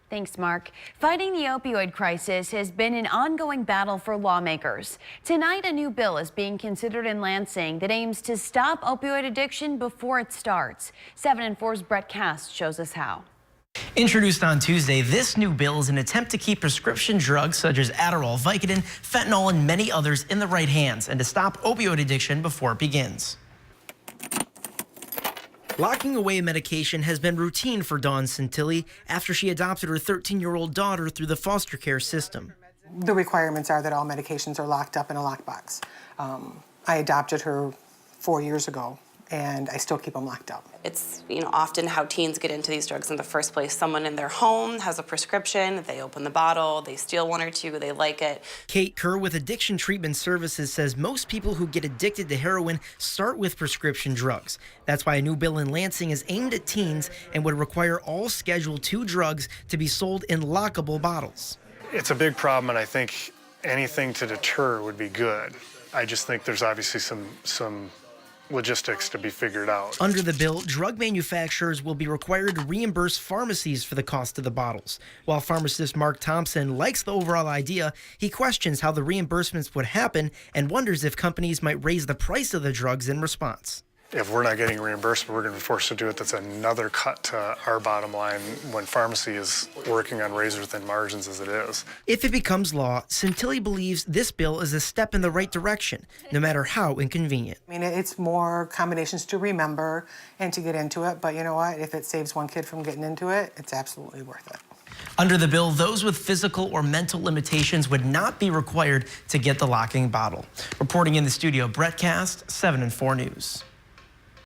Thanks, Mark. Fighting the opioid crisis has been an ongoing battle for lawmakers. Tonight, a new bill is being considered in Lansing that aims to stop opioid addiction before it starts. 7 and 4's Brett Cast shows us how. Introduced on Tuesday, this new bill is an attempt to keep prescription drugs such as Adderall, Vicodin, fentanyl, and many others in the right hands and to stop opioid addiction before it begins. Locking away medication has been routine for Dawn Santilli after she adopted her 13-year-old daughter through the foster care system. The requirements are that all medications are locked up in a lockbox. I adopted her 4 years ago, and I still keep them locked up. It's, often how teens get into these drugs in the first place. Someone in their home has a prescription, they open the bottle, they steal one or two, they like it. Kate Kerr with Addiction Treatment Services says most people who get addicted to heroin start with prescription drugs. That's why a new bill in Lansing is aimed at teens and would require all Schedule II drugs to be sold in lockable bottles. It's a big problem, and I think anything to deter would be good. I just think there's obviously some logistics to be figured out. Under the bill, drug manufacturers will be required to reimburse pharmacies for the cost of the bottles. While pharmacist Mark Thompson likes the overall idea, he questions how the reimbursements would happen and wonders if companies might raise the price of the drugs in response. If we're not getting reimbursed, we're going to be forced to do it. That's another cut to our bottom line when pharmacy is working on razor-thin margins as it is. If it becomes law, Santilli believes this bill is a step in the right direction, no matter how inconvenient. I mean, it's more combinations to remember and to get into it, but you know what? If it saves one kid from getting into it, it's absolutely worth it. Under the bill, those with physical or mental limitations would not be required to get the locking bottle. Reporting in the studio, Brett Cast, 7 and 4 News.